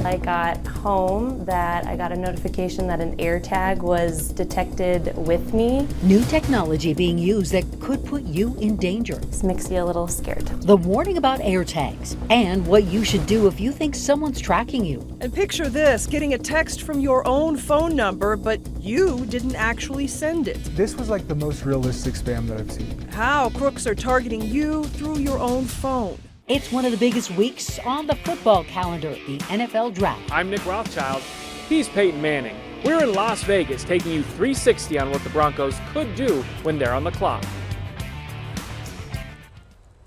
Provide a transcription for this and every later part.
I got home that I got a notification that an AirTag was detected with me. New technology being used that could put you in danger. This makes you a little scared. The warning about AirTags and what you should do if you think someone's tracking you. And picture this, getting a text from your own phone number, but you didn't actually send it. This was like the most realistic spam that I've seen. How crooks are targeting you through your own phone. It's one of the biggest weeks on the football calendar, the NFL Draft. I'm Nick Rothschild. He's Peyton Manning. We're in Las Vegas, taking you 360 on what the Broncos could do when they're on the clock.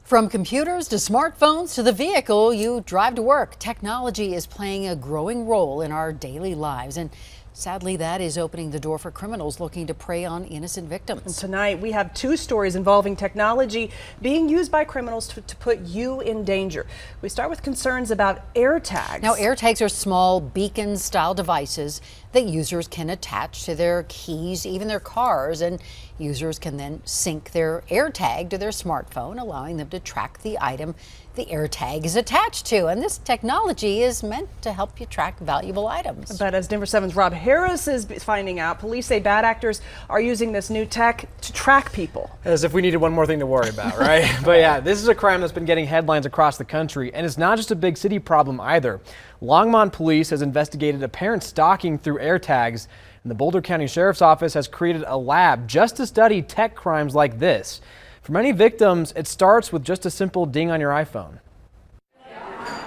From computers to smartphones to the vehicle you drive to work, technology is playing a growing role in our daily lives. And sadly, that is opening the door for criminals looking to prey on innocent victims. And tonight, we have two stories involving technology being used by criminals to put you in danger. We start with concerns about AirTags. Now, AirTags are small beacon-style devices that users can attach to their keys, even their cars, and users can then sync their AirTag to their smartphone, allowing them to track the item the AirTag is attached to. And this technology is meant to help you track valuable items. But as Denver 7's Rob Harris is finding out, police say bad actors are using this new tech to track people. As if we needed one more thing to worry about, right? But yeah, this is a crime that's been getting headlines across the country, and it's not just a big city problem either. Longmont Police has investigated apparent stalking through AirTags, and the Boulder County Sheriff's Office has created a lab just to study tech crimes like this. For many victims, it starts with just a simple ding on your iPhone.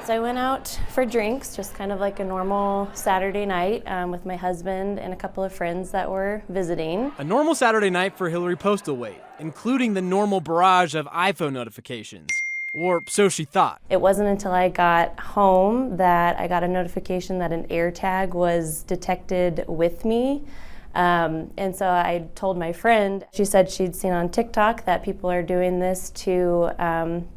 So I went out for drinks, just kind of like a normal Saturday night with my husband and a couple of friends that were visiting. A normal Saturday night for Hillary Postlethwaite, including the normal barrage of iPhone notifications. Or so she thought. It wasn't until I got home that I got a notification that an AirTag was detected with me. And so I told my friend, she said she'd seen on TikTok that people are doing this to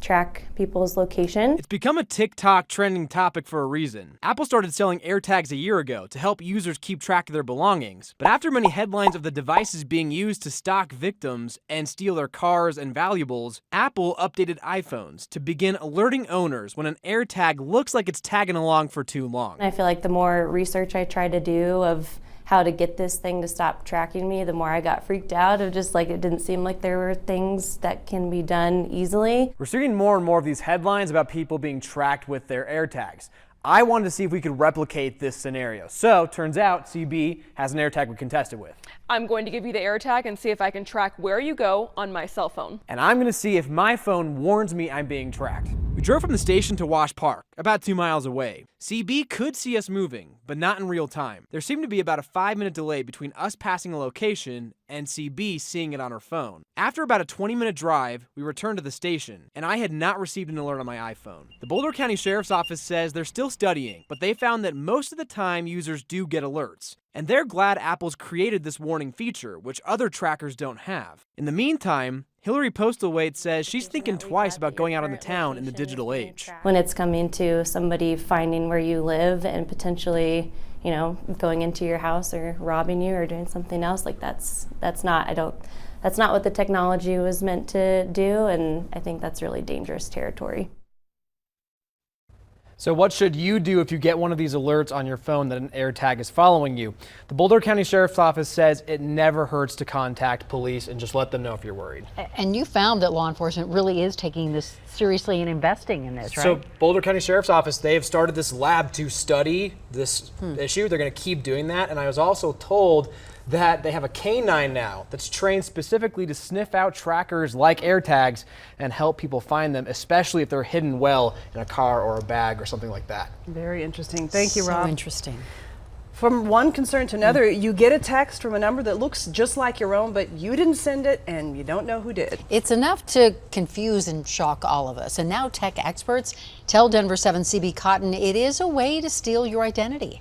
track people's location. It's become a TikTok trending topic for a reason. Apple started selling AirTags a year ago to help users keep track of their belongings. But after many headlines of the devices being used to stalk victims and steal their cars and valuables, Apple updated iPhones to begin alerting owners when an AirTag looks like it's tagging along for too long. I feel like the more research I try to do of how to get this thing to stop tracking me, the more I got freaked out of just like it didn't seem like there were things that can be done easily. We're seeing more and more of these headlines about people being tracked with their AirTags. I wanted to see if we could replicate this scenario. So, turns out CB has an AirTag we can test it with. I'm going to give you the AirTag and see if I can track where you go on my cell phone. And I'm going to see if my phone warns me I'm being tracked. We drove from the station to Wash Park, about 2 miles away. CB could see us moving, but not in real time. There seemed to be about a 5-minute delay between us passing a location and CB seeing it on her phone. After about a 20-minute drive, we returned to the station, and I had not received an alert on my iPhone. The Boulder County Sheriff's Office says they're still studying, but they found that most of the time users do get alerts. And they're glad Apple's created this warning feature, which other trackers don't have. In the meantime, Hillary Postlethwaite says she's thinking twice about going out on the town in the digital age. When it's coming to somebody finding where you live and potentially, you know, going into your house or robbing you or doing something else, like that's not what the technology was meant to do, and I think that's really dangerous territory. So what should you do if you get one of these alerts on your phone that an AirTag is following you? The Boulder County Sheriff's Office says it never hurts to contact police and just let them know if you're worried. And you found that law enforcement really is taking this seriously and investing in this, right? So Boulder County Sheriff's Office, they have started this lab to study this issue. They're going to keep doing that. And I was also told that they have a canine now that's trained specifically to sniff out trackers like AirTags and help people find them, especially if they're hidden well in a car or a bag or something like that. Very interesting. Thank you, Rob. So interesting. From one concern to another, you get a text from a number that looks just like your own, but you didn't send it and you don't know who did. It's enough to confuse and shock all of us. And now tech experts tell Denver 7 CB Cotton it is a way to steal your identity.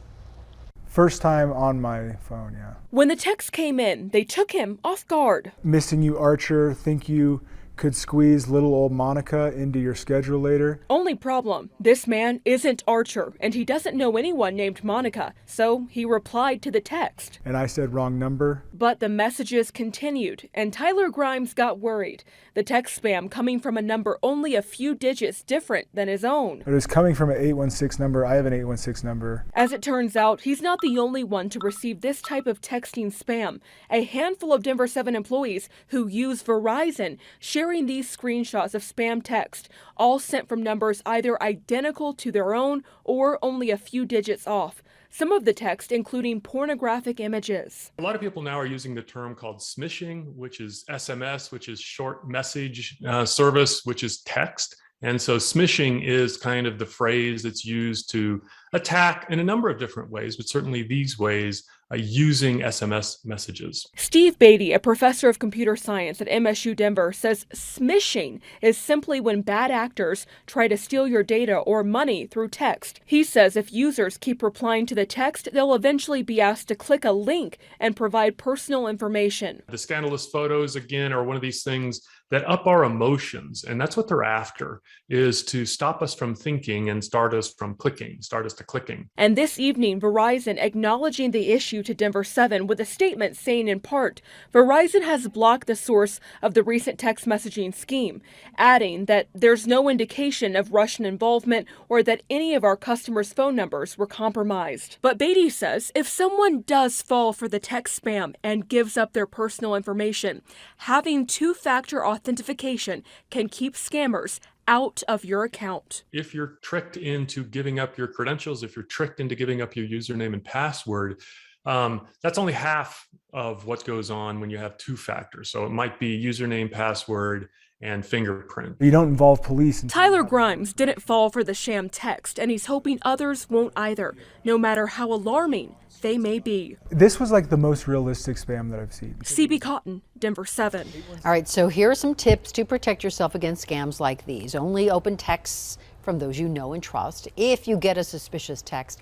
First time on my phone, yeah. When the text came in, they took him off guard. Missing you, Archer. Think you could squeeze little old Monica into your schedule later. Only problem, this man isn't Archer, and he doesn't know anyone named Monica, so he replied to the text. And I said wrong number. But the messages continued, and Tyler Grimes got worried. The text spam coming from a number only a few digits different than his own. It was coming from an 816 number. I have an 816 number. As it turns out, he's not the only one to receive this type of texting spam. A handful of Denver 7 employees who use Verizon sharing these screenshots of spam text, all sent from numbers either identical to their own or only a few digits off. Some of the text including pornographic images. A lot of people now are using the term called smishing, which is SMS, which is short message service, which is text. And so smishing is kind of the phrase that's used to attack in a number of different ways, but certainly these ways using SMS messages. Steve Beatty, a professor of computer science at MSU Denver, says smishing is simply when bad actors try to steal your data or money through text. He says if users keep replying to the text, they'll eventually be asked to click a link and provide personal information. The scandalous photos, again, are one of these things that up our emotions, and that's what they're after, is to stop us from thinking and start us to clicking. And this evening, Verizon acknowledging the issue to Denver 7 with a statement saying in part, Verizon has blocked the source of the recent text messaging scheme, adding that there's no indication of Russian involvement or that any of our customers' phone numbers were compromised. But Beatty says if someone does fall for the text spam and gives up their personal information, having two-factor authentication can keep scammers out of your account. If you're tricked into giving up your credentials, if you're tricked into giving up your username and password, that's only half of what goes on when you have two factors. So it might be username, password, and fingerprint. You don't involve police. Tyler Grimes didn't fall for the sham text, and he's hoping others won't either, no matter how alarming they may be. This was like the most realistic spam that I've seen. CB Cotton, Denver 7. All right, so here are some tips to protect yourself against scams like these. Only open texts from those you know and trust. If you get a suspicious text,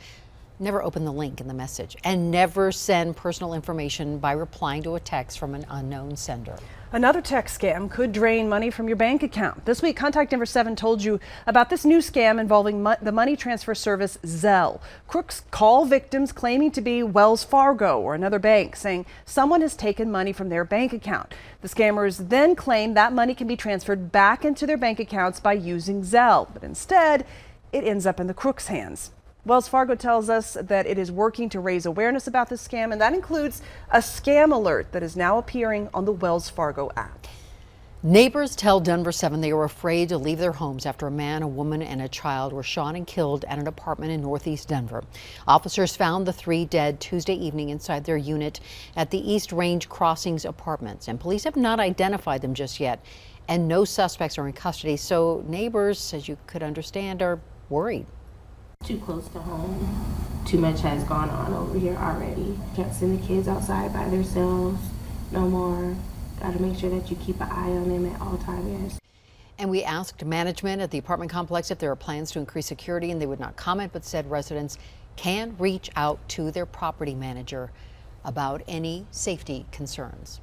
never open the link in the message, and never send personal information by replying to a text from an unknown sender. Another text scam could drain money from your bank account. This week, Contact Denver 7 told you about this new scam involving the money transfer service Zelle. Crooks call victims claiming to be Wells Fargo or another bank, saying someone has taken money from their bank account. The scammers then claim that money can be transferred back into their bank accounts by using Zelle, but instead, it ends up in the crooks' hands. Wells Fargo tells us that it is working to raise awareness about this scam, and that includes a scam alert that is now appearing on the Wells Fargo app. Neighbors tell Denver 7 they were afraid to leave their homes after a man, a woman, and a child were shot and killed at an apartment in northeast Denver. Officers found the three dead Tuesday evening inside their unit at the East Range Crossings apartments, and police have not identified them just yet, and no suspects are in custody. So neighbors, as you could understand, are worried. Too close to home. Too much has gone on over here already. Can't send the kids outside by themselves no more. Got to make sure that you keep an eye on them at all times. And we asked management at the apartment complex if there are plans to increase security, and they would not comment, but said residents can reach out to their property manager about any safety concerns.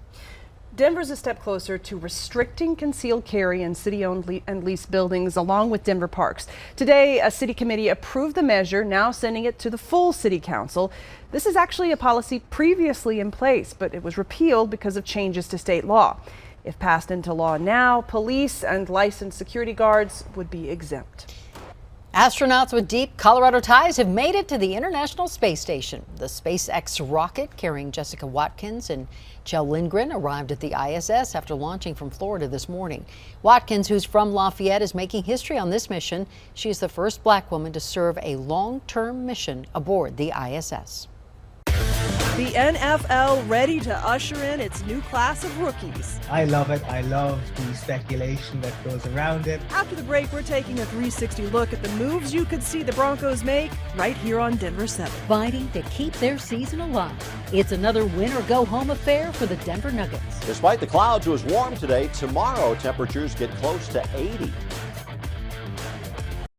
Denver's a step closer to restricting concealed carry in city-owned and leased buildings along with Denver parks. Today, a city committee approved the measure, now sending it to the full city council. This is actually a policy previously in place, but it was repealed because of changes to state law. If passed into law now, police and licensed security guards would be exempt. Astronauts with deep Colorado ties have made it to the International Space Station. The SpaceX rocket carrying Jessica Watkins and Kjell Lindgren arrived at the ISS after launching from Florida this morning. Watkins, who's from Lafayette, is making history on this mission. She is the first black woman to serve a long-term mission aboard the ISS. The NFL ready to usher in its new class of rookies. I love it. I love the speculation that goes around it. After the break, we're taking a 360 look at the moves you could see the Broncos make right here on Denver 7. Fighting to keep their season alive. It's another win-or-go-home affair for the Denver Nuggets. Despite the clouds, it was warm today. Tomorrow, temperatures get close to 80.